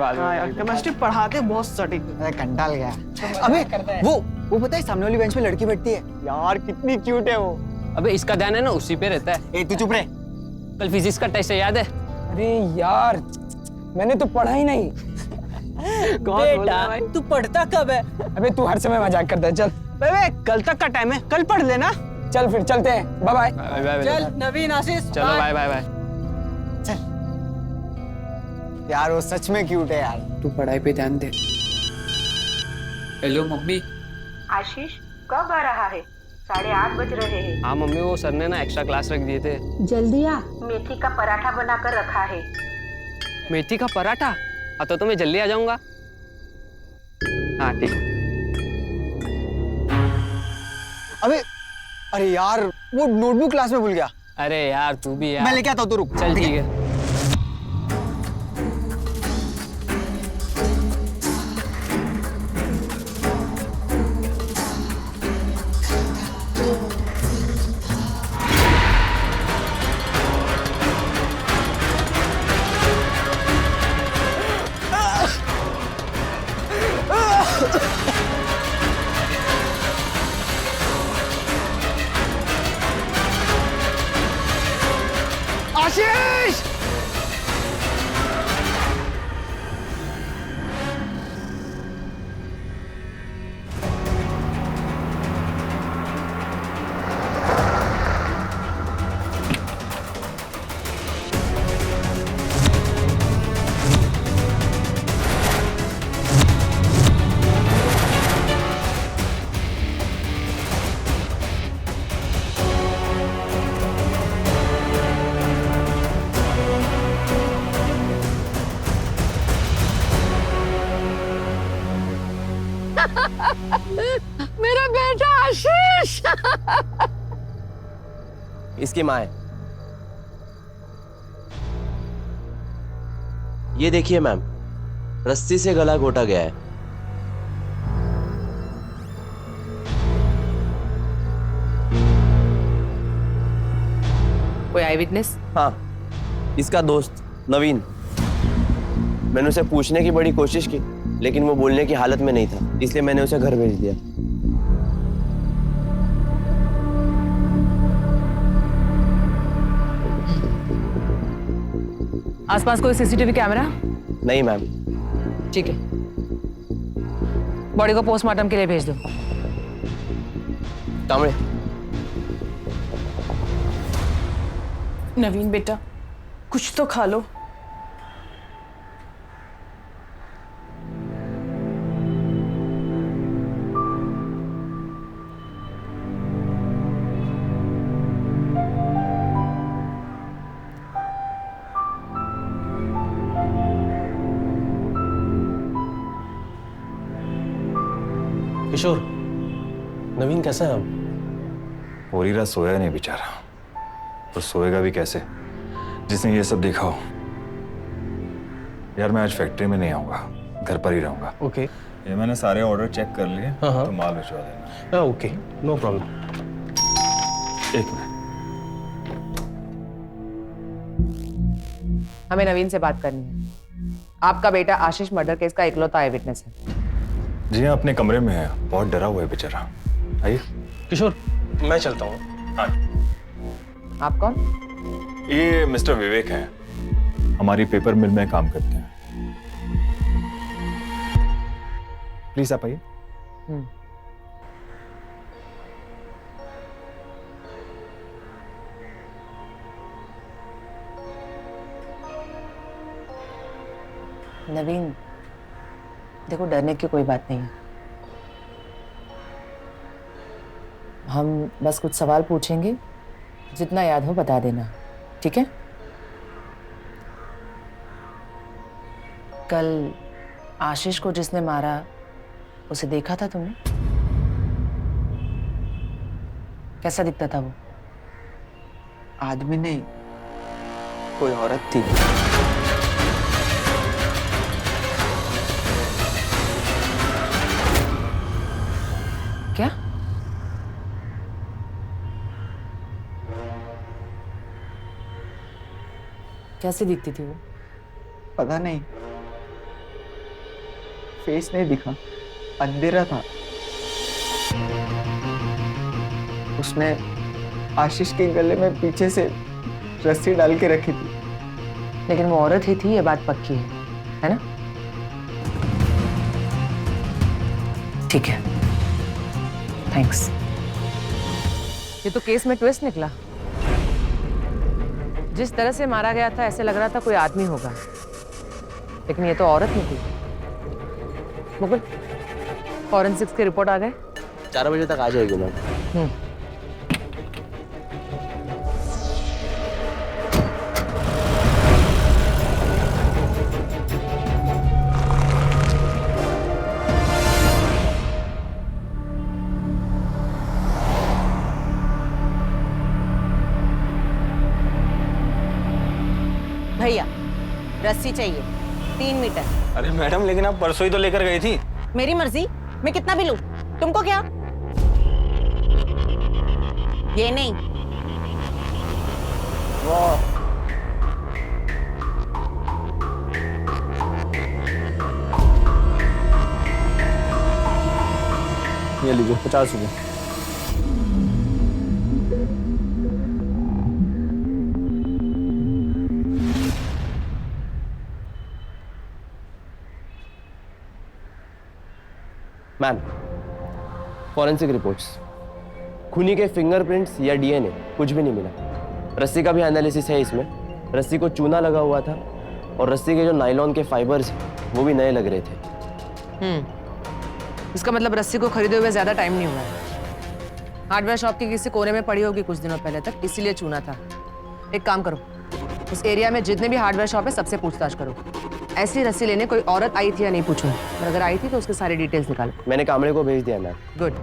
बाद में। हाँ यार, केमिस्ट्री पढ़ाते बहुत सटीक। अरे कंटाल गया। अबे वो पता है सामने वाली बेंच पे लड़की बैठती है यार कितनी क्यूट है वो। अबे इसका ध्यान है ना उसी पे रहता है। ए तू चुप रहे। कल फिजिक्स का टेस्ट है, याद है? अरे यार मैंने तो पढ़ा ही नहीं। बेटा तू पढ़ता कब है? अबे तू हर समय मजाक करता है। चल बे कल तक का टाइम है, कल पढ़ लेना। चल फिर चलते हैं। Bye bye. चल नवीन आशीष चलो बाय बाय बाय। यार वो सच में क्यूट है यार। तू पढ़ाई पे ध्यान दे। Hello mummy. आशीष कब आ रहा है? 8:30 बज रहे हैं। हाँ मम्मी, वो सर ने ना एक्स्ट्रा क्लास रख दिए थे। जल्दी आ। मेथी का पराठा बनाकर रखा है। मेथी का पराठा? हाँ तो मैं जल्दी आ जाऊंगा। हाँ ठीक। अरे यार वो नोटबुक क्लास में भूल गया। अरे यार तू भी यार। मैं लेके आता हूँ, तू रुक। चल ठीक है। आशीष मेरा बेटा आशीष। इसकी माँ है। ये देखिए मैम, रस्सी से गला घोटा गया है। कोई आई विटनेस? हाँ, इसका दोस्त नवीन। मैंने उसे पूछने की बड़ी कोशिश की, लेकिन वो बोलने की हालत में नहीं था, इसलिए मैंने उसे घर भेज दिया। आसपास कोई सीसीटीवी कैमरा? नहीं मैम। ठीक है, बॉडी को पोस्टमार्टम के लिए भेज दो। कामड़े। नवीन बेटा कुछ तो खा लो। किशोर, नवीन कैसा है अब? पूरी रात सोया नहीं बेचारा। तो सोएगा भी कैसे जिसने ये सब देखा हो। यार मैं आज फैक्ट्री में नहीं आऊंगा, घर पर ही रहूंगा। ओके। ये मैंने सारे ऑर्डर चेक कर लिए। हाँ। तो माल भिजवा देना। Okay, no problem. एक मिनट। हमें नवीन से बात करनी है। आपका बेटा आशीष मर्डर केस का इकलौता आई विटनेस है। जी हाँ, अपने कमरे में है, बहुत डरा हुआ है बेचारा। आइए। किशोर मैं चलता हूँ। हाँ। आप कौन? ये मिस्टर विवेक हैं, हमारी पेपर मिल में काम करते हैं। प्लीज आप आइए। नवीन देखो, डरने की कोई बात नहीं है। हम बस कुछ सवाल पूछेंगे, जितना याद हो बता देना, ठीक है? कल आशीष को जिसने मारा उसे देखा था तुमने? कैसा दिखता था वो? आदमी नहीं, कोई औरत थी। क्या? कैसी दिखती थी वो? पता नहीं, फेस नहीं दिखा, अंधेरा था। उसने आशीष के गले में पीछे से रस्सी डाल के रखी थी। लेकिन वो औरत ही थी, ये बात पक्की है ना? ठीक है, थैंक्स। ये तो केस में ट्विस्ट निकला। जिस तरह से मारा गया था ऐसे लग रहा था कोई आदमी होगा, लेकिन ये तो औरत निकली। मुकुल, फॉरेंसिक्स की रिपोर्ट आ गए? 4 बजे तक आ जाएगी मैम। भैया रस्सी चाहिए 3 मीटर। अरे मैडम, लेकिन आप परसों ही तो लेकर गई थी। मेरी मर्जी, मैं कितना भी लूं, तुमको क्या? ये नहीं, वो। ये लीजिए 50 रुपये। मैम, फॉरेंसिक रिपोर्ट्स, खूनी के फिंगरप्रिंट्स या डीएनए कुछ भी नहीं मिला। रस्सी का भी एनालिसिस है इसमें। रस्सी को चूना लगा हुआ था और रस्सी के जो नायलॉन के फाइबर्स हैं वो भी नए लग रहे थे। इसका मतलब रस्सी को खरीदे हुए ज्यादा टाइम नहीं हुआ है। हार्डवेयर शॉप के किसी कोने में पड़ी होगी कुछ दिनों पहले तक, इसीलिए चूना था। एक काम करो, उस एरिया में जितने भी हार्डवेयर शॉप है सबसे पूछताछ करो। ऐसी रस्सी लेने कोई औरत आई थी या नहीं पूछूं, और अगर आई थी तो उसके सारी डिटेल्स निकालो। मैंने कामड़े को भेज दिया मैम। गुड।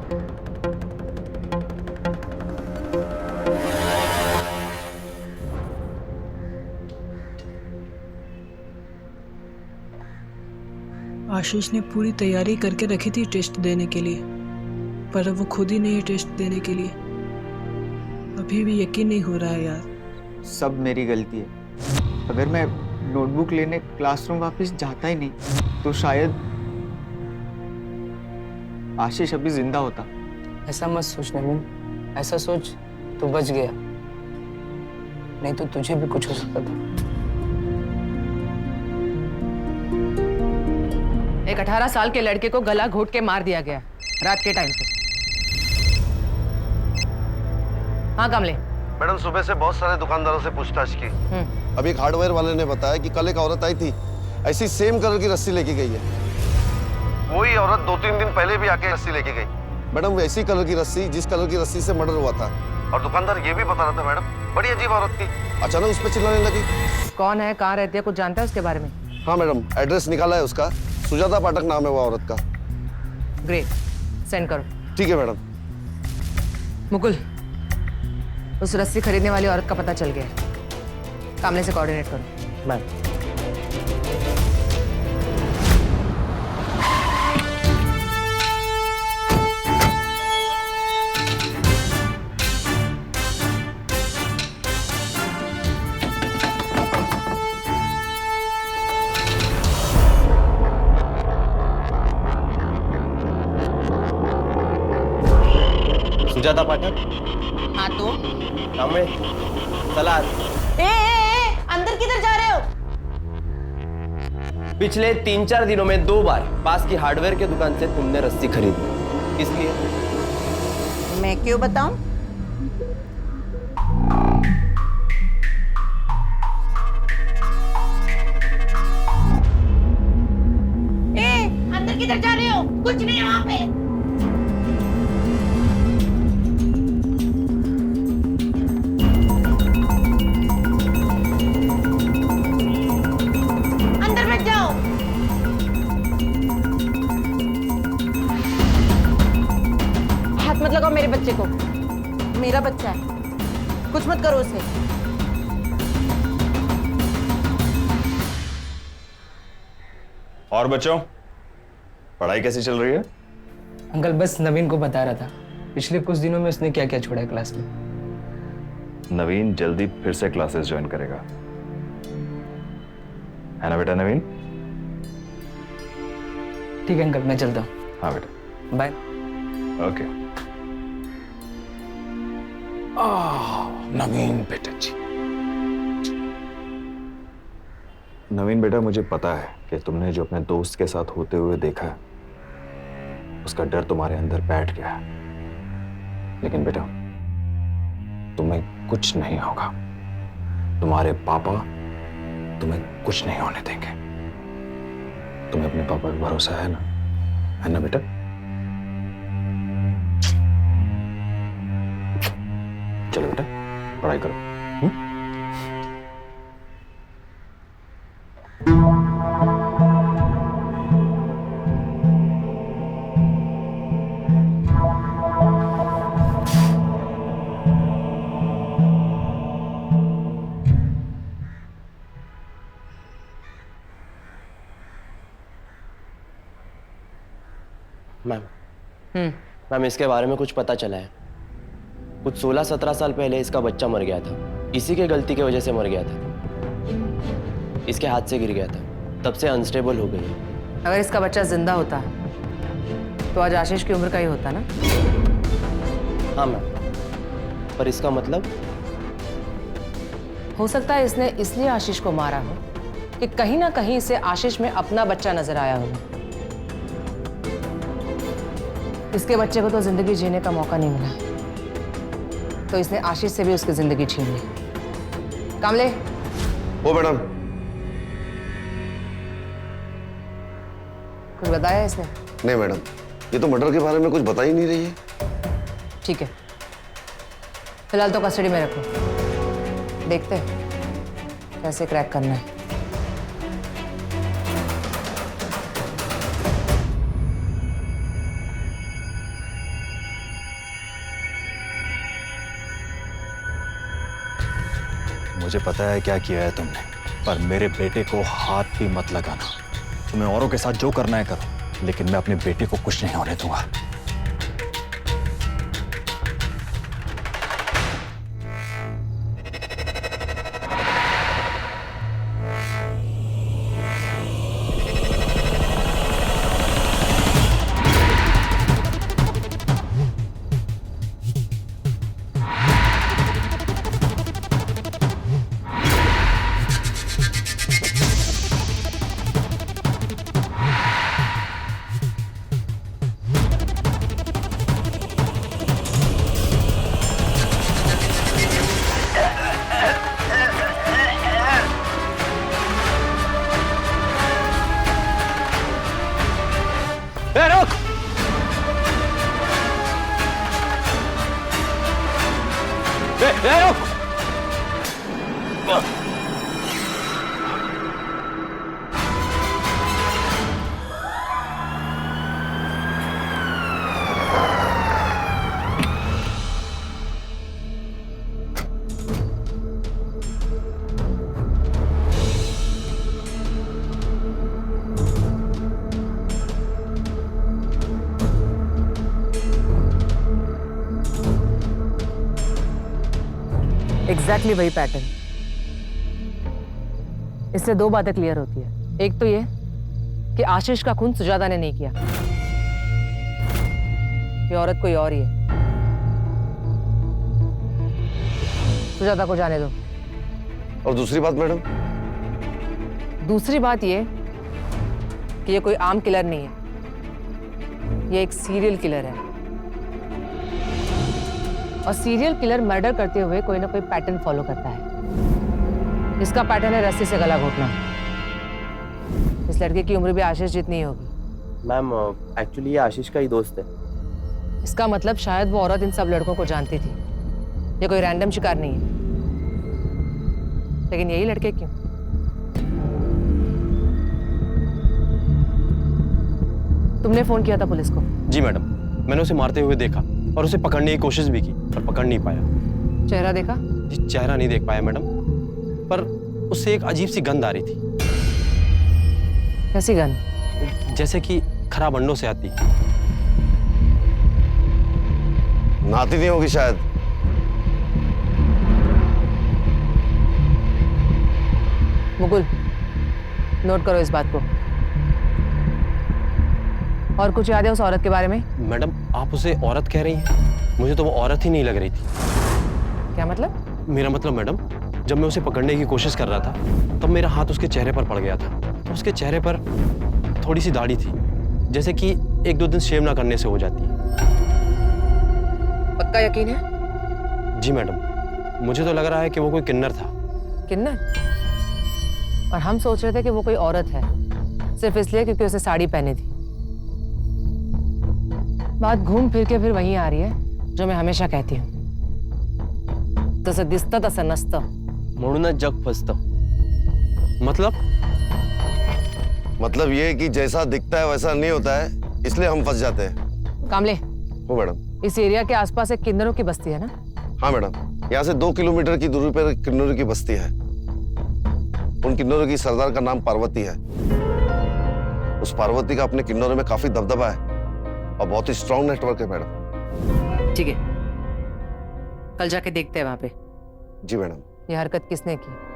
आशीष ने पूरी तैयारी करके रखी थी टेस्ट देने के लिए, पर अब वो खुद ही नहीं टेस्ट देने के लिए। अभी भी यकीन नहीं हो रहा है यार। सब मेरी गलती है। अगर मैं नोटबुक लेने क्लासरूम वापस जाता ही नहीं तो शायद आशीष अभी जिंदा होता। ऐसा मत सोच नवीन, ऐसा सोच तो बच गया, नहीं तो तुझे भी कुछ हो सकता था। एक 18 साल के लड़के को गला घोट के मार दिया गया रात के टाइम पे। हाँ कमले। मैडम, सुबह से बहुत सारे दुकानदारों से पूछताछ की। अब एक हार्डवेयर वाले ने बताया कि कल एक औरत आई थी, ऐसी सेम कलर की रस्सी लेके गई है। वही औरत 2-3 दिन पहले भी आके रस्सी लेके गई। मैडम, वैसी कलर की रस्सी जिस कलर की रस्सी से मर्डर हुआ था। और दुकानदार ये भी बता रहा था मैडम, बड़ी अजीब औरत थी। अचानक उस पर चिल्लाने लगी। कौन है, कहाँ रहती है, कुछ जानता है उसके बारे में? हाँ मैडम, एड्रेस निकाला है उसका। सुजाता पाठक नाम है वो औरत का। ग्रेट, सेंड करो। ठीक है मैडम। मुकुल, उस रस्सी खरीदने वाली औरत का पता चल गया। कामले से कोऑर्डिनेट करो। मैम, सुजाता पाठक। हाँ तो कामड़े, सलाद। अंदर किधर जा रहे हो? पिछले 3-4 दिनों में 2 बार पास की हार्डवेयर के दुकान से तुमने रस्सी खरीदी, इसलिए। मैं क्यों बताऊं? अंदर किधर जा रहे हो? कुछ नहीं है वहां पे। मत लगाओ मेरे बच्चे को, मेरा बच्चा है, कुछ मत करो उसे। और बच्चों, पढ़ाई कैसी चल रही है? अंकल बस नवीन को बता रहा था पिछले कुछ दिनों में उसने क्या क्या छोड़ा है क्लास में। नवीन जल्दी फिर से क्लासेस ज्वाइन करेगा, है ना बेटा नवीन? ठीक है अंकल, मैं चलता हूँ। हाँ बेटा। बाय। ओके। नवीन बेटा जी। नवीन बेटा, मुझे पता है कि तुमने जो अपने दोस्त के साथ होते हुए देखा है, उसका डर तुम्हारे अंदर बैठ गया है। लेकिन बेटा, तुम्हें कुछ नहीं होगा। तुम्हारे पापा तुम्हें कुछ नहीं होने देंगे। तुम्हें अपने पापा पर भरोसा है ना बेटा? चलो बेटा, पढ़ाई करो। मैम, इसके बारे में कुछ पता चला है। कुछ 16-17 साल पहले इसका बच्चा मर गया था। इसी के गलती की वजह से मर गया था। इसके हाथ से गिर गया था, तब से अनस्टेबल हो गई है। अगर इसका बच्चा जिंदा होता तो आज आशीष की उम्र का ही होता ना? हाँ मैम, पर इसका मतलब? हो सकता है इसने इसलिए आशीष को मारा हो कि कहीं ना कहीं इसे आशीष में अपना बच्चा नजर आया होगा। इसके बच्चे को तो जिंदगी जीने का मौका नहीं मिला, तो इसने आशीष से भी उसकी जिंदगी छीन ली। कामले। ओ मैडम। कुछ बताया इसने? नहीं मैडम, ये तो मर्डर के बारे में कुछ बता ही नहीं रही है। ठीक है, फिलहाल तो कस्टडी में रखो, देखते हैं कैसे क्रैक करना है। मुझे पता है क्या किया है तुमने, पर मेरे बेटे को हाथ भी मत लगाना। तुम्हें औरों के साथ जो करना है करो, लेकिन मैं अपने बेटे को कुछ नहीं होने दूंगा। रोक! रोक! एग्जैक्टली वही पैटर्न। इससे दो बातें क्लियर होती है। एक तो ये कि आशीष का खून सुजाता ने नहीं किया, ये औरत कोई और ही है। सुजाता को जाने दो। और दूसरी बात मैडम? दूसरी बात ये कि ये कोई आम किलर नहीं है, ये एक सीरियल किलर है। और सीरियल किलर मर्डर करते हुए कोई ना कोई पैटर्न फॉलो करता है। इसका पैटर्न है रस्सी से गला घोटना। इस लड़के की उम्र भी आशीष जितनी ही होगी। मैम, एक्चुअली ये आशीष का ही दोस्त है। इसका मतलब शायद वो औरत इन सब लड़कों को जानती थी। ये कोई रैंडम शिकार नहीं है। लेकिन यही लड़के क्यों? तुमने फोन किया था पुलिस को? जी मैडम, मैंने उसे मारते हुए देखा और उसे पकड़ने की कोशिश भी की, पर पकड़ नहीं पाया। चेहरा देखा? जी, चेहरा नहीं देख पाया मैडम, पर उससे एक अजीब सी गंध आ रही थी। कैसी गंध? जैसे कि खराब अंडों से आती। नहाती नहीं होगी शायद। मुकुल, नोट करो इस बात को। और कुछ याद है उस औरत के बारे में? मैडम आप उसे औरत कह रही हैं? मुझे तो वो औरत ही नहीं लग रही थी। क्या मतलब? मेरा मतलब मैडम, जब मैं उसे पकड़ने की कोशिश कर रहा था तब मेरा हाथ उसके चेहरे पर पड़ गया था। तो उसके चेहरे पर थोड़ी सी दाढ़ी थी, जैसे कि 1-2 दिन शेव ना करने से हो जाती है। पक्का यकीन है? जी मैडम, मुझे तो लग रहा है कि वो कोई किन्नर था। किन्नर? और हम सोच रहे थे कि वो कोई औरत है, सिर्फ इसलिए क्योंकि उसे साड़ी पहनी थी। बात घूम फिर के फिर वहीं आ रही है जो मैं हमेशा कहती हूँ, तसं दिसतं तसं नसतं, म्हणूनच जग फसतं। मतलब ये है कि जैसा दिखता है वैसा नहीं होता है, इसलिए हम फंस जाते हैं। कामले, हो मैडम। इस एरिया के आसपास एक किन्नरों की बस्ती है ना? हाँ मैडम, यहाँ से 2 किलोमीटर की दूरी पर किन्नरों की बस्ती है। उन किन्नरों की सरदार का नाम पार्वती है। उस पार्वती का अपने किन्नरों में काफी दबदबा है और बहुत ही स्ट्रॉन्ग नेटवर्क है मैडम। ठीक है, कल जाके देखते हैं वहां पे जी मैडम। ये हरकत किसने की।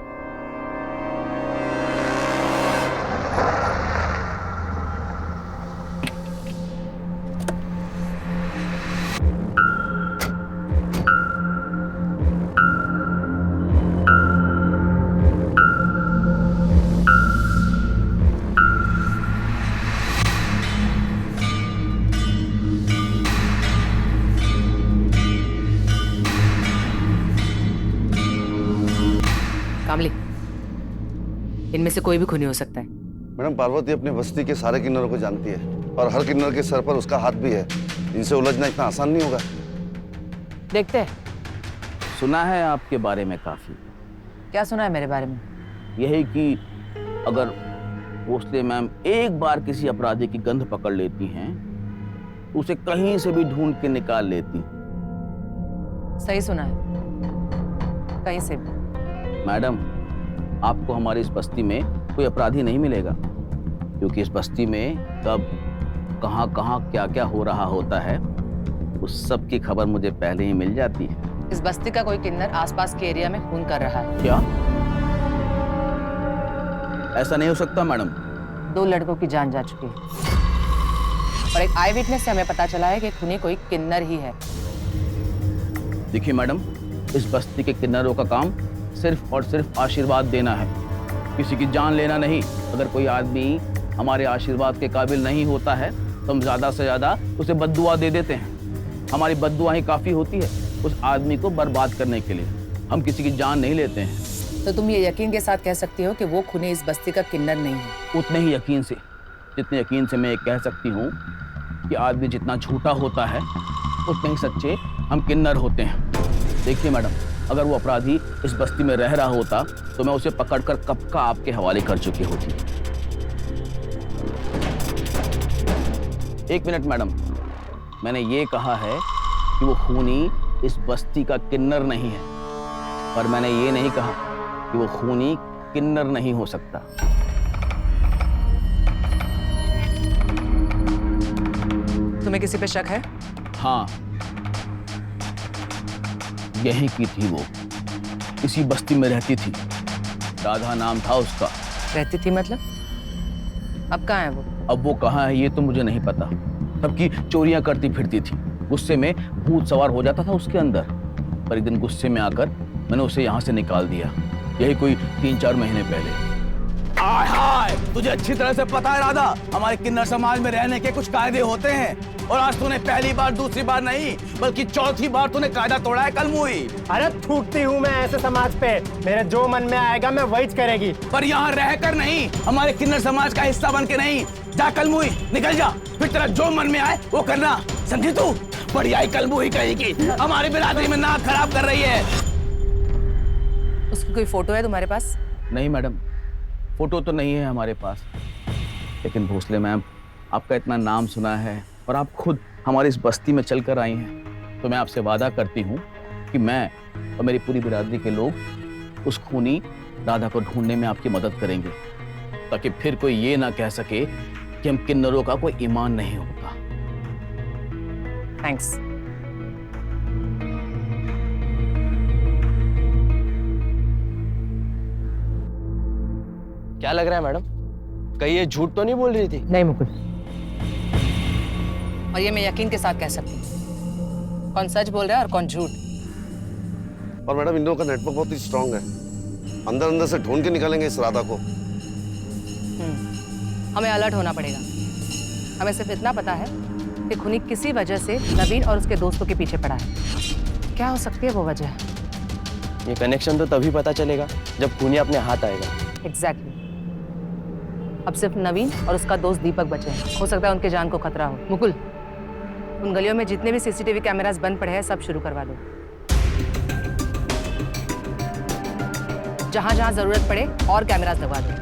कामली, इनमें से कोई भी खूनी हो सकता है। मैडम पार्वती अपनी बस्ती के सारे किन्नरों को जानती है और हर किन्नर के सर पर उसका हाथ भी है। इनसे उलझना इतना आसान नहीं होगा। देखते हैं। सुना है आपके बारे में काफी। क्या सुना है मेरे बारे में? यही कि अगर भोसले मैम एक बार किसी अपराधी की गंध पकड़ लेती हैं तो उसे कहीं से भी ढूंढ के निकाल लेती। सही सुना है, कहीं से भी। मैडम, आपको हमारी इस बस्ती में कोई अपराधी नहीं मिलेगा, क्योंकि इस बस्ती में कब कहां कहां क्या क्या हो रहा होता है उस सब की खबर मुझे पहले ही मिल जाती है। इस बस्ती का कोई किन्नर आसपास के एरिया में खून कर रहा है। क्या? ऐसा नहीं हो सकता मैडम। 2 लड़कों की जान जा चुकी है और एक आई विटनेस से हमें पता चला है कि खूनी कोई किन्नर ही है। देखिए मैडम, इस बस्ती के किन्नरों का काम सिर्फ और सिर्फ आशीर्वाद देना है, किसी की जान लेना नहीं। अगर कोई आदमी हमारे आशीर्वाद के काबिल नहीं होता है तो हम ज्यादा से ज्यादा उसे बद्दुआ दे देते हैं। हमारी बद्दुआ ही काफी होती है उस आदमी को बर्बाद करने के लिए। हम किसी की जान नहीं लेते हैं। तो तुम ये यकीन के साथ कह सकती हो कि वो खूनी इस बस्ती का किन्नर नहीं है? उतने ही यकीन से, जितने यकीन से मैं ये कह सकती हूँ कि आदमी जितना झूठा होता है उतने ही सच्चे हम किन्नर होते हैं। देखिए मैडम, अगर वो अपराधी इस बस्ती में रह रहा होता तो मैं उसे पकड़कर कब का आपके हवाले कर चुकी होती। 1 मिनट मैडम, मैंने ये कहा है कि वो खूनी इस बस्ती का किन्नर नहीं है, पर मैंने ये नहीं कहा कि वो खूनी किन्नर नहीं हो सकता। तुम्हें किसी पे शक है? हाँ, यहीं की थी वो, इसी बस्ती में रहती थी। राधा नाम था उसका। रहती थी मतलब? अब कहाँ है वो? अब वो कहाँ है ये तो मुझे नहीं पता। सबकी चोरियां करती फिरती थी। गुस्से में भूत सवार हो जाता था उसके अंदर, पर एक दिन गुस्से में आकर मैंने उसे यहाँ से निकाल दिया, यही कोई 3-4 महीने पहले। हाय हाय, तुझे अच्छी तरह से पता है राधा, हमारे किन्नर समाज में रहने के कुछ कायदे होते हैं और आज तूने पहली बार, दूसरी बार नहीं बल्कि चौथी बार तूने कायदा तोड़ा है कलमुई। अरे थूकती हूँ मैं ऐसे समाज पे, मेरे जो मन में आएगा मैं वही करेगी। पर यहाँ रहकर नहीं, हमारे किन्नर समाज का हिस्सा बन के नहीं। जा कलमुई, निकल जा, फिर तेरा जो मन में आए वो करना, समझी तू? बड़ी आई कलमुई कहेगी, हमारी बिरादरी में नाक खराब कर रही है। उसकी कोई फोटो है तुम्हारे पास? नहीं मैडम, फोटो तो नहीं है हमारे पास, लेकिन भोसले मैम, आपका इतना नाम सुना है और आप खुद हमारी इस बस्ती में चलकर आई हैं, तो मैं आपसे वादा करती हूँ कि मैं और मेरी पूरी बिरादरी के लोग उस खूनी राधा को ढूंढने में आपकी मदद करेंगे, ताकि फिर कोई ये ना कह सके कि हम किन्नरों का कोई ईमान नहीं होता। थैंक्स। क्या लग रहा है मैडम, कहीं ये झूठ तो नहीं बोल रही थी? नहीं मुकुल, और ये मैं यकीन के साथ कह सकती हूँ। कौन सच बोल रहा है और कौन झूठ। और मैडम इन लोगों का नेटवर्क बहुत ही स्ट्रांग है, अंदर अंदर से ढूंढ के निकालेंगे इस राधा को। हमें अलर्ट होना पड़ेगा। हमें सिर्फ इतना पता है कि खूनी किसी वजह से नवीन और उसके दोस्तों के पीछे पड़ा है। क्या हो सकती है वो वजह? ये कनेक्शन तो तभी पता चलेगा जब खूनी अपने हाथ आएगा। एग्जैक्टली। अब सिर्फ नवीन और उसका दोस्त दीपक बचे हैं। हो सकता है उनके जान को खतरा हो। मुकुल, उन गलियों में जितने भी सीसीटीवी कैमरास बंद पड़े हैं सब शुरू करवा दो। जहां जहां जरूरत पड़े और कैमरास लगवा दो।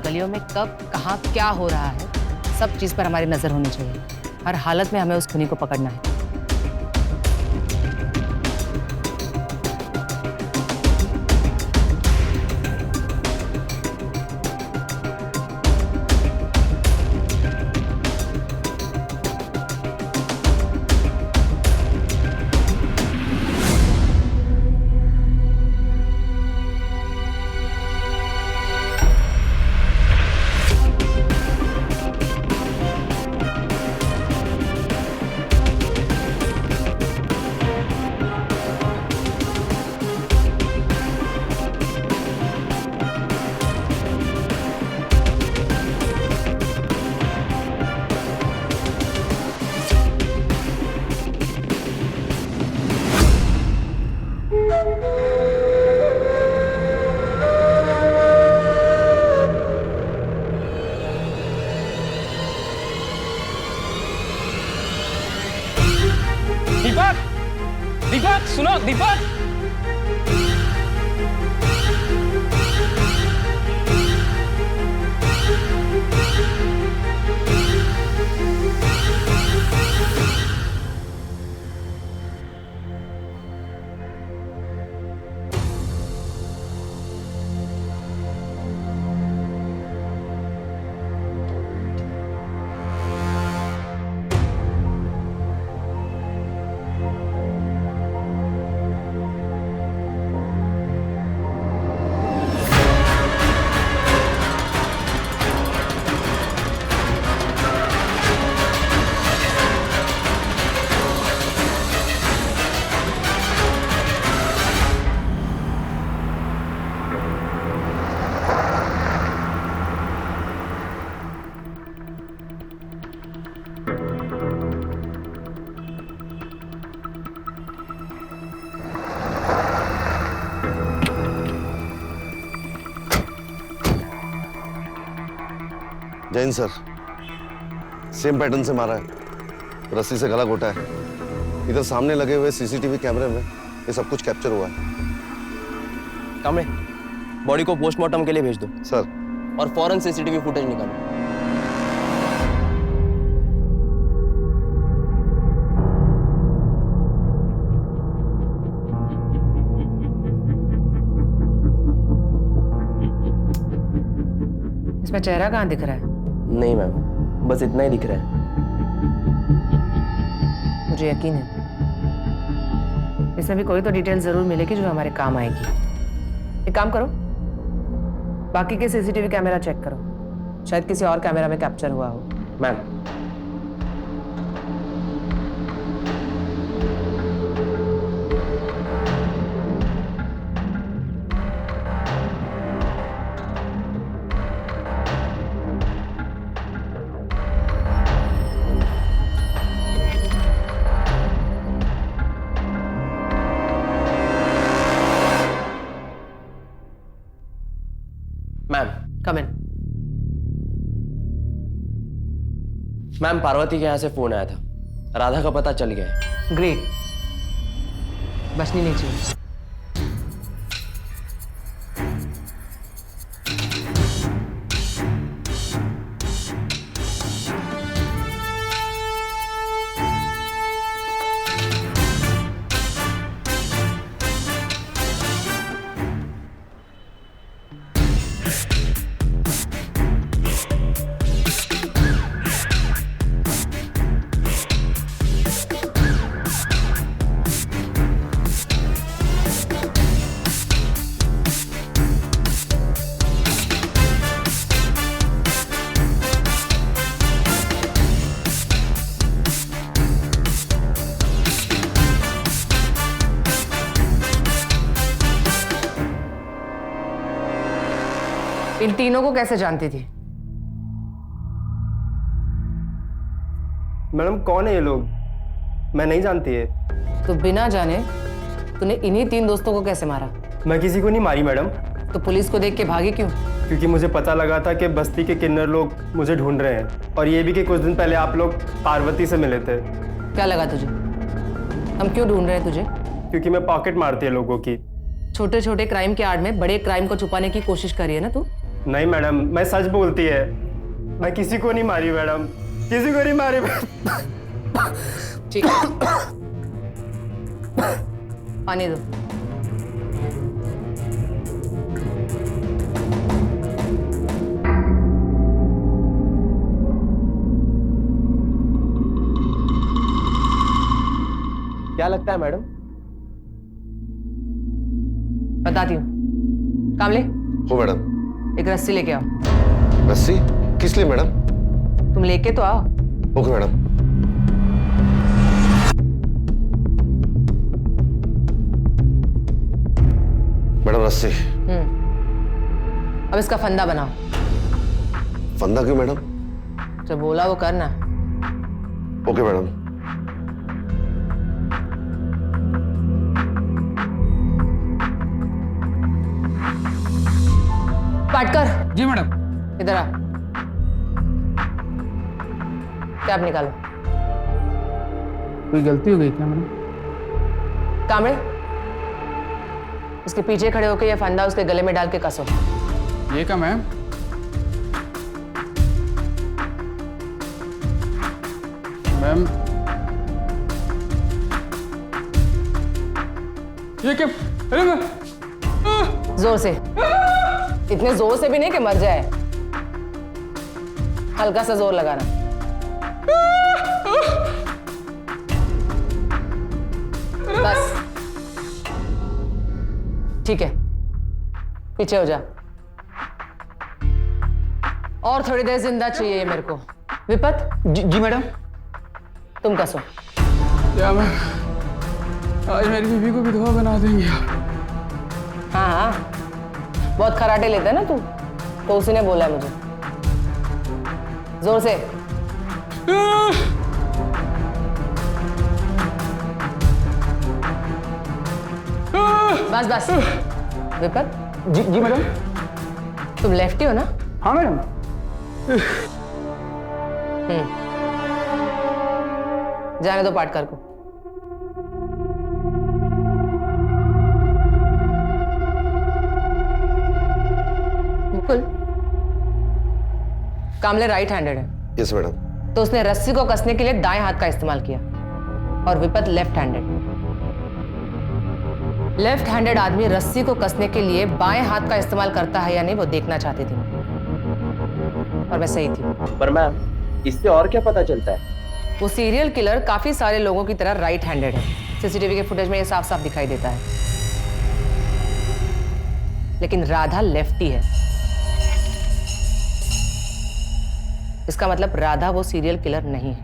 गलियों में कब कहां क्या हो रहा है सब चीज पर हमारी नजर होनी चाहिए। हर हालत में हमें उस खूनी को पकड़ना है। दीपक, दीपक सुनो, दीपक। जैन सर, सेम पैटर्न से मारा है, रस्सी से गला घोटा है। इधर सामने लगे हुए सीसीटीवी कैमरे में ये सब कुछ कैप्चर हुआ है। कामरे, बॉडी को पोस्टमार्टम के लिए भेज दो। सर। और फौरन सीसीटीवी फुटेज निकालो। इसमें चेहरा कहाँ दिख रहा है? नहीं मैम, बस इतना ही दिख रहा है। मुझे यकीन है इसमें भी कोई तो डिटेल जरूर मिलेगी जो हमारे काम आएगी। एक काम करो, बाकी के सीसीटीवी कैमरा चेक करो, शायद किसी और कैमरा में कैप्चर हुआ हो। मैम, कम इन। मैम, पार्वती के यहाँ से फोन आया था, राधा का पता चल गया है। ग्रेट, बचनी नहीं चाहिए। तीनों को कैसे जानती थी? मैडम कौन है ये लोग? मैं नहीं जानती है। तो बिना जाने तूने इन्हीं 3 दोस्तों को कैसे मारा? मैं किसी को नहीं मारी मैडम। तो पुलिस को देख के भागी क्यों? क्योंकि मुझे पता लगा था कि बस्ती के किन्नर लोग मुझे ढूंढ रहे हैं, और ये भी कि कुछ दिन पहले आप लोग पार्वती से मिले थे। क्या लगा तुझे? हम क्यों ढूंढ रहे हैं तुझे? क्योंकि मैं पॉकेट मारती है लोगों की। छोटे छोटे क्राइम के आड़ में बड़े क्राइम को छुपाने की कोशिश करी है ना तू? नहीं मैडम, मैं सच बोलती है। मैं किसी को नहीं मारी मैडम, किसी को नहीं मारी। ठीक है, पानी दो। क्या लगता है मैडम? बताती हूँ। कामले, हो मैडम। एक रस्सी लेके आओ। रस्सी? किस लिए मैडम? तुम लेके तो आओ। Okay madam. मैडम रस्सी। अब इसका फंदा बनाओ। फंदा क्यों मैडम? जो बोला वो करना। Okay madam. पाटकर। जी मैडम। इधर आ। कैप निकालो। कोई गलती हो गई क्या मैडम? कामड़े, उसके पीछे खड़े होकर ये फंदा उसके गले में डाल के कसो। ये क्या मैम? मैम ये क्या? अरे मैं जोर से, इतने जोर से भी नहीं कि मर जाए। हल्का सा जोर लगाना। बस ठीक है, पीछे हो जा। और थोड़ी देर जिंदा चाहिए मेरे को। विपत। जी मैडम। तुम कसो। क्या मैम, आज मेरी बीवी को विधवा बना देंगे आप? हाँ हाँ, बहुत खराटे लेता है ना तू, तो उसी ने बोला है मुझे। जोर से। बस बस। विपत। जी मैडम। तुम लेफ्टी हो ना? हाँ मैडम। जाने दो पाटकर को। मुकुल, कामले राइट हैंडेड है। Yes madam. तो उसने रस्सी को कसने के लिए दाएं हाथ का इस्तेमाल किया, और विपत लेफ्ट हैंडेड। लेफ्ट हैंडेड आदमी रस्सी को कसने के लिए बाएं हाथ का इस्तेमाल करता है या नहीं, वो देखना चाहती थी, और मैं सही थी। पर मैम, इससे और क्या पता चलता है? वो सीरियल किलर काफी सारे लोगों की तरह राइट हैंडेड है। सीसीटीवी के फुटेज में ये साफ साफ दिखाई देता है। लेकिन राधा लेफ्टी है। इसका मतलब राधा वो सीरियल किलर नहीं है।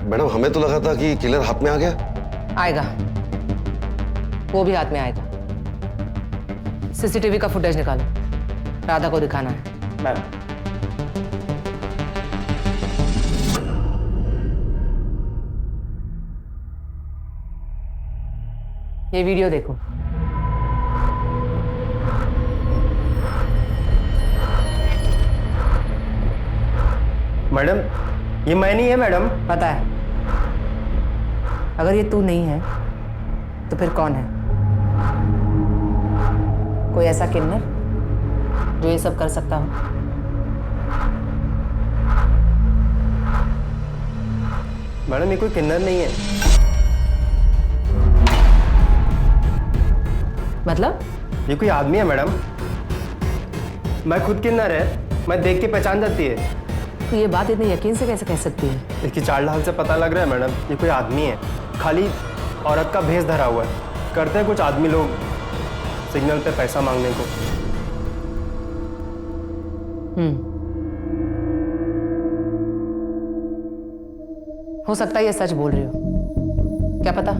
मैडम हमें तो लगा था कि किलर हाथ में आ गया। आएगा, वो भी हाथ में आएगा। सीसीटीवी का फुटेज निकालो, राधा को दिखाना है। मैम, ये वीडियो देखो। मैडम ये मैं नहीं है मैडम। पता है। अगर ये तू नहीं है तो फिर कौन है? कोई ऐसा किन्नर जो ये सब कर सकता हो? मैडम ये कोई किन्नर नहीं है। मतलब? ये कोई आदमी है मैडम। मैं खुद किन्नर है, मैं देख के पहचान जाती है। तो ये बात इतने यकीन से कैसे कह सकती है? इसकी चाल ढाल से पता लग रहा है मैडम, ये कोई आदमी है। खाली औरत का भेष धरा हुआ है। करते हैं कुछ आदमी लोग सिग्नल पे पैसा मांगने को। हो सकता है ये सच बोल रही हो, क्या पता।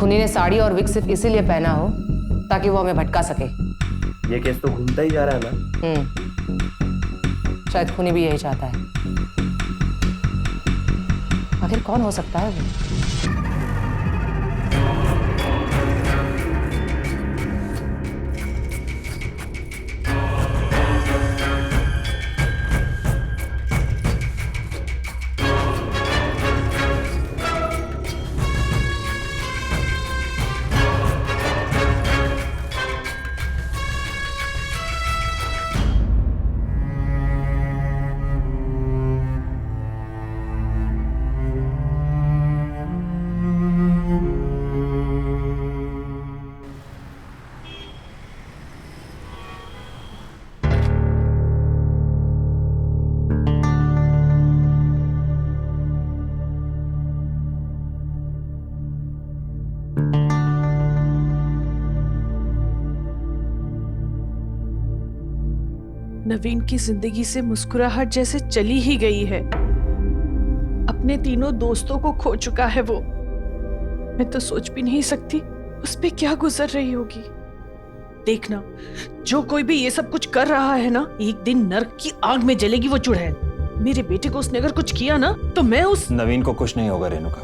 खुनी ने साड़ी और विग सिर्फ इसीलिए पहना हो ताकि वो हमें भटका सके। ये केस तो घूमता ही जा रहा है ना। शायद खूनी भी यही चाहता है। आखिर कौन हो सकता है वो? नवीन की जिंदगी से मुस्कुराहट जैसे चली ही गई है। अपने तीनों दोस्तों को खो चुका है वो। मैं तो सोच भी नहीं सकती उस पे क्या गुजर रही होगी। देखना, जो कोई भी ये सब कुछ कर रहा है ना, एक दिन नर्क की आग में जलेगी वो चुड़ैल। मेरे बेटे को उसने अगर कुछ किया ना तो मैं उस नवीन को कुछ नहीं होगा रेणुका,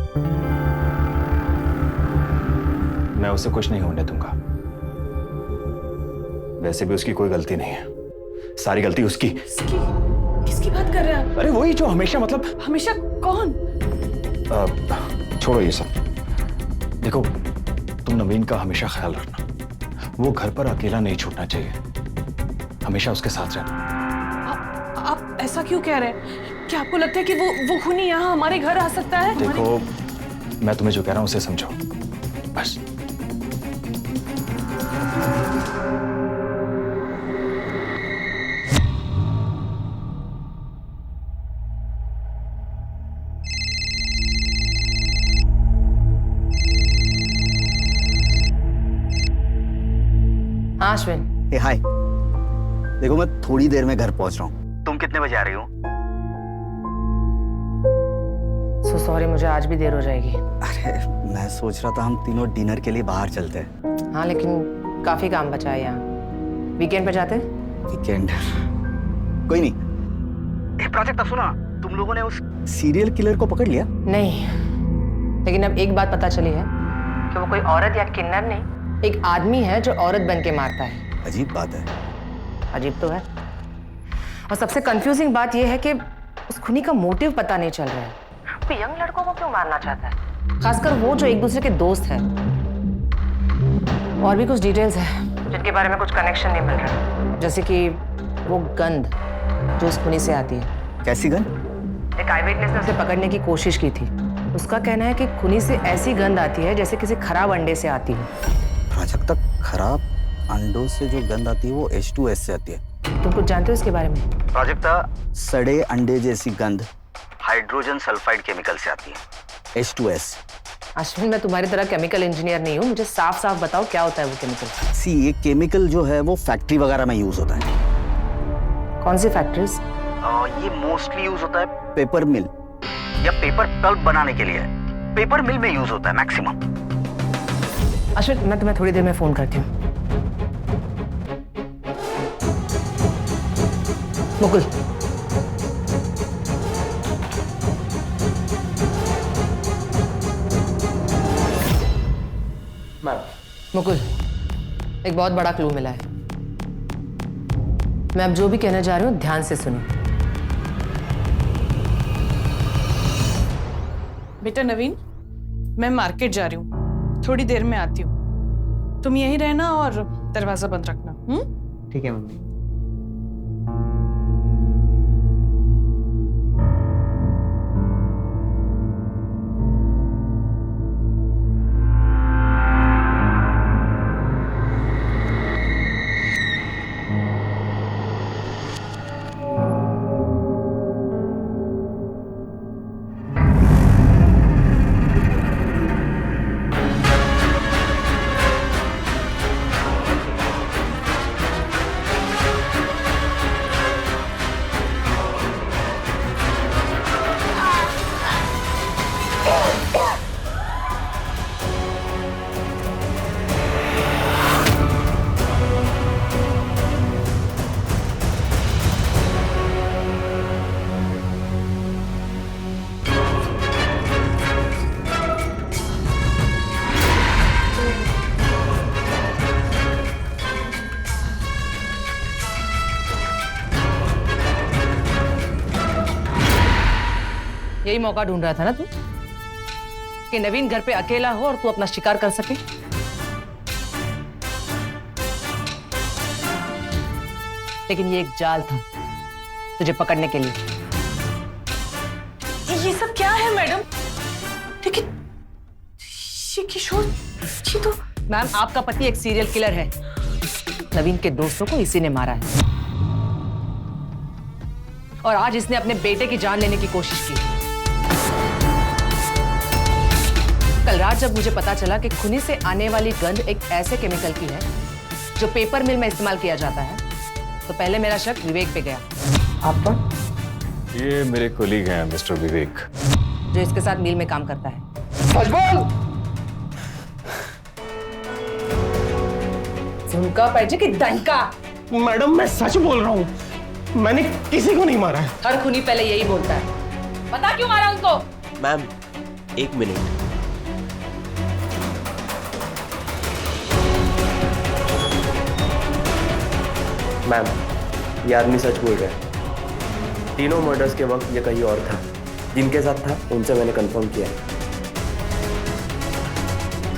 मैं उसे कुछ नहीं होने दूंगा। वैसे भी उसकी कोई गलती नहीं है, सारी गलती उसकी। किसकी बात कर रहे हैं आप? अरे वही जो हमेशा हमेशा कौन? छोड़ो ये सब। देखो, तुम नवीन का हमेशा ख्याल रखना। वो घर पर अकेला नहीं छूटना चाहिए, हमेशा उसके साथ रहना। आप ऐसा क्यों कह रहे हैं? क्या आपको लगता है कि वो खूनी यहाँ हमारे घर आ सकता है? देखो, मैं तुम्हें जो कह रहा हूँ उसे समझो बस। अश्विन। हाय, देखो मैं थोड़ी देर में घर पहुंच रहा हूँ। तुम कितने बजे आ रही हो? सो सॉरी, मुझे आज भी देर हो जाएगी। अरे मैं सोच रहा था हम तीनों डिनर के लिए बाहर चलते हैं। हाँ, लेकिन काफी काम बचा है यहाँ। वीकेंड पे जाते? वीकेंड कोई नहीं। एक प्रोजेक्ट, अब सुना, तुम लोगों ने उस सीरियल किलर को पकड़ लिया? नहीं, लेकिन अब एक बात पता चली है कि वो कोई औरत या किन्नर नहीं, एक आदमी है जो औरत बन के मारता है। अजीब बात है। अजीब तो है, और सबसे कंफ्यूजिंग बात यह है कि उस खूनी का मोटिव पता नहीं चल रहा है। वो यंग लड़कों को क्यों मारना चाहता है, खासकर वो जो एक दूसरे के दोस्त हैं। और भी कुछ डिटेल्स हैं जिनके बारे में कुछ कनेक्शन नहीं मिल रहा, जैसे कि वो गंध जो उस खूनी से आती है। कैसी गंध? एक आई विटनेस ने उसे पकड़ने की कोशिश की थी। उसका कहना है कि खूनी से ऐसी गंध आती है जैसे किसी खराब अंडे से आती है। प्राजक्ता, खराब अंडों से जो गंध आती है वो H2S से आती है। तुम कुछ जानते हो इसके बारे में? प्राजक्ता, सड़े अंडे जैसी गंध हाइड्रोजन सल्फाइड केमिकल से आती है, H2S। अश्विन, मैं तुम्हारी तरह केमिकल इंजीनियर नहीं हूँ, मुझे साफ साफ बताओ क्या होता है वो केमिकल। सी, ये केमिकल जो है वो फैक्ट्री वगैरह में यूज होता है। कौन सी फैक्ट्रीज? ये मोस्टली यूज होता है पेपर मिल या पेपर पल्प बनाने के लिए। पेपर मिल में यूज होता है मैक्सिमम। अश्विन, मैं तुम्हें थोड़ी देर में फोन करती हूँ। मुकुल, मुकुल, एक बहुत बड़ा क्लू मिला है। मैं अब जो भी कहने जा रही हूँ ध्यान से सुनो। बेटा नवीन, मैं मार्केट जा रही हूँ, थोड़ी देर में आती हूँ। तुम यहीं रहना और दरवाजा बंद रखना। ठीक है मम्मी। यही मौका ढूंढ रहा था ना तू, कि नवीन घर पे अकेला हो और तू अपना शिकार कर सके। लेकिन ये एक जाल था तुझे पकड़ने के लिए। ये सब क्या है मैडम? लेकिन ये किशोर जी तो। मैम, आपका पति एक सीरियल किलर है। नवीन के दोस्तों को इसी ने मारा है और आज इसने अपने बेटे की जान लेने की कोशिश की। कल रात जब मुझे पता चला कि खूनी से आने वाली गंध एक ऐसे केमिकल की है जो पेपर मिल में इस्तेमाल किया जाता है, तो पहले मेरा शक विवेक पे गया। आप कौन? ये मेरे कोलीग हैं मिस्टर विवेक, जो इसके साथ मिल में काम करता है। सच बोल। झुमका पैजे की डंका। मैडम मैं सच बोल रहा हूँ, मैंने किसी को नहीं मारा है। हर खूनी पहले यही बोलता है। बता क्यों मारा उनको? Ma'am, 1 minute. मैम, ये आदमी सच बोल रहा है। तीनों मर्डर्स के वक्त ये कहीं और था। जिनके साथ था उनसे मैंने कंफर्म किया है।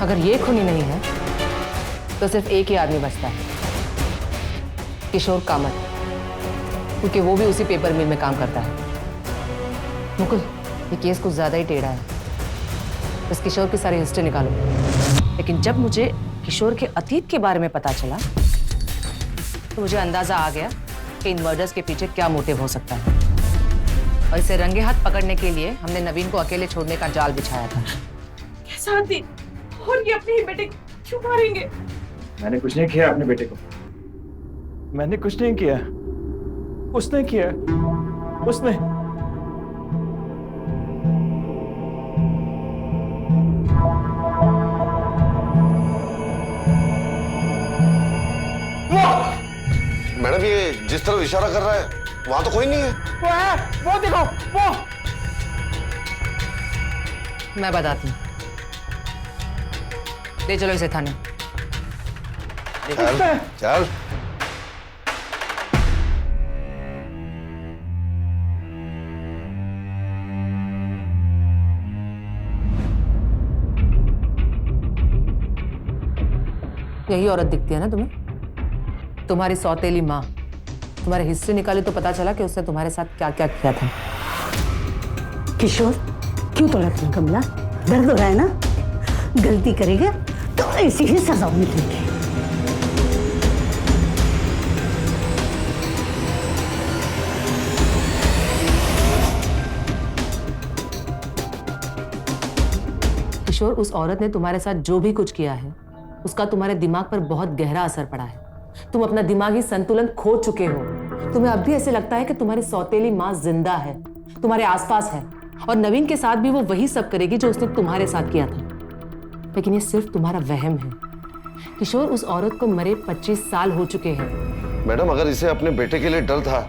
अगर ये खूनी नहीं है तो सिर्फ एक ही आदमी बचता है, किशोर कामत, क्योंकि वो भी उसी पेपर मिल में काम करता है। मुकुल, ये केस कुछ ज्यादा ही टेढ़ा है। बस किशोर की सारी हिस्ट्री निकालो। लेकिन जब मुझे किशोर के अतीत के बारे में पता चला तो मुझे अंदाजा आ गया कि इन मर्डर्स के पीछे क्या मोटिव हो सकता है। और इसे रंगे हाथ पकड़ने के लिए हमने नवीन को अकेले छोड़ने का जाल बिछाया था। कैसा आदमी? और ये अपने ही बेटे को क्यों मारेंगे? मैंने कुछ नहीं किया अपने बेटे को। मैंने कुछ नहीं किया। उसने किया। उसने। मैडम ये जिस तरफ इशारा कर रहा है वहां तो कोई नहीं है। वो देखो वो। मैं बताती हूँ। ले चलो इसे थाने। चल चल। यही औरत दिखती है ना तुम्हें? तुम्हारी सौतेली माँ। तुम्हारे हिस्से निकाले तो पता चला कि उसने तुम्हारे साथ क्या क्या किया था। किशोर, क्यों तोड़ा तुम कमला? दर्द हो रहा है ना? गलती करेगा तो ऐसी ही सजा मिलेगी। किशोर, उस औरत ने तुम्हारे साथ जो भी कुछ किया है उसका तुम्हारे दिमाग पर बहुत गहरा असर पड़ा है। तुम अपना दिमागी संतुलन खो चुके हो। तुम्हें अब भी ऐसे लगता है कि तुम्हारी सौतेली माँ जिंदा है, तुम्हारे आसपास है, और नवीन के साथ भी वो वही सब करेगी जो उसने तुम्हारे साथ किया था। लेकिन ये सिर्फ तुम्हारा वहम है। किशोर, उस औरत को मरे 25 साल हो चुके हैं। मैडम अगर इसे अपने बेटे के लिए डर था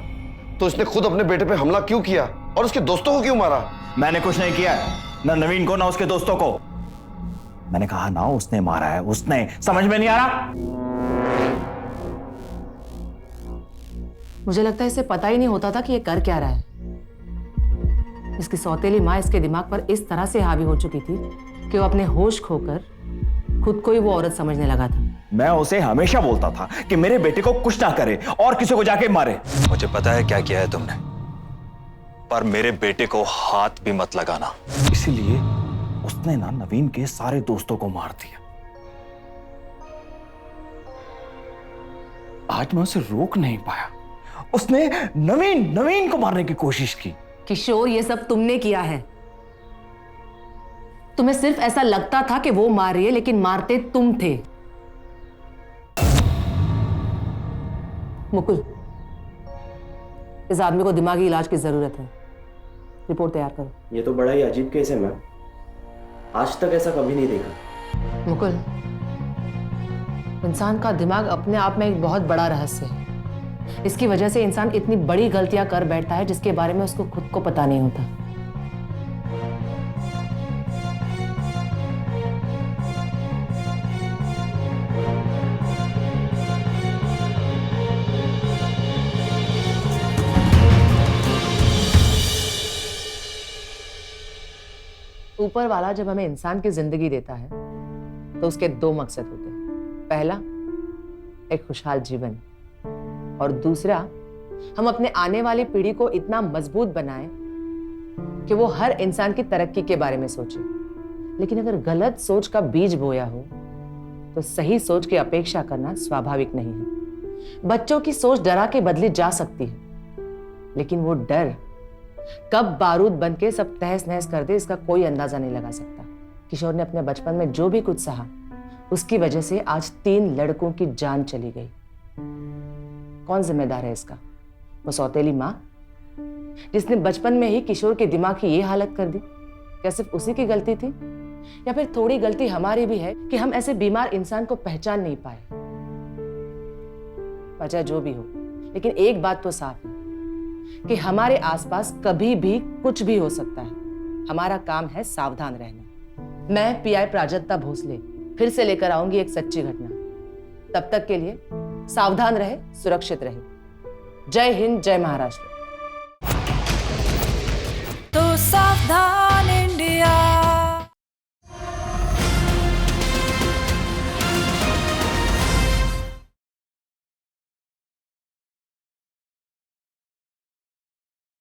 तो इसने खुद अपने बेटे पे हमला क्यों किया और उसके दोस्तों को क्यों मारा? मैंने कुछ नहीं किया, ना नवीन को ना उसके दोस्तों को। मैंने कहा ना उसने मारा है, उसने। समझ में नहीं आ रहा? मुझे लगता है इसे पता ही नहीं होता था कि ये कर क्या रहा है। इसकी सौतेली माँ इसके दिमाग पर इस तरह से हावी हो चुकी थी कि वो अपने होश खोकर खुद को ही वो औरत समझने लगा था। मैं उसे हमेशा बोलता था कि मेरे बेटे को कुछ ना करे और किसी को जाके मारे। मुझे पता है क्या किया है तुमने, पर मेरे बेटे को हाथ भी मत लगाना। इसीलिए उसने ना नवीन के सारे दोस्तों को मार दिया। आज मैं उसे रोक नहीं पाया। उसने नवीन को मारने की कोशिश की। किशोर, ये सब तुमने किया है। तुम्हें सिर्फ ऐसा लगता था कि वो मार रही है, लेकिन मारते तुम थे। मुकुल, इस आदमी को दिमागी इलाज की जरूरत है। रिपोर्ट तैयार करो। ये तो बड़ा ही अजीब केस है मैम, आज तक ऐसा कभी नहीं देखा। मुकुल, इंसान का दिमाग अपने आप में एक बहुत बड़ा रहस्य है। इसकी वजह से इंसान इतनी बड़ी गलतियां कर बैठता है जिसके बारे में उसको खुद को पता नहीं होता। ऊपर वाला जब हमें इंसान की जिंदगी देता है तो उसके दो मकसद होते हैं। पहला, एक खुशहाल जीवन, और दूसरा, हम अपने आने वाली पीढ़ी को इतना मजबूत बनाएं कि वो हर इंसान की तरक्की के बारे में सोचे। लेकिन अगर गलत सोच का बीज बोया हो तो सही सोच की अपेक्षा करना स्वाभाविक नहीं है। बच्चों की सोच डरा के बदली जा सकती है, लेकिन वो डर कब बारूद बन के सब तहस नहस कर दे इसका कोई अंदाजा नहीं लगा सकता। किशोर ने अपने बचपन में जो भी कुछ सहा, उसकी वजह से आज 3 लड़कों की जान चली गई। कौन जिम्मेदार है इसका? वो सौतेली माँ जिसने बचपन में ही किशोर के दिमाग की ये हालत कर दी? क्या सिर्फ उसी की गलती थी, या फिर थोड़ी गलती हमारी भी है कि हम ऐसे बीमार इंसान को पहचान नहीं पाए? वजह जो भी हो, लेकिन एक बात तो साफ है कि हमारे आसपास कभी भी कुछ भी हो सकता है। हमारा काम है सावधान रहना। मैं पीआई प्राजक्ता भोसले फिर से लेकर आऊंगी एक सच्ची घटना। तब तक के लिए सावधान रहे, सुरक्षित रहे। जय हिंद, जय महाराष्ट्र। तो सावधान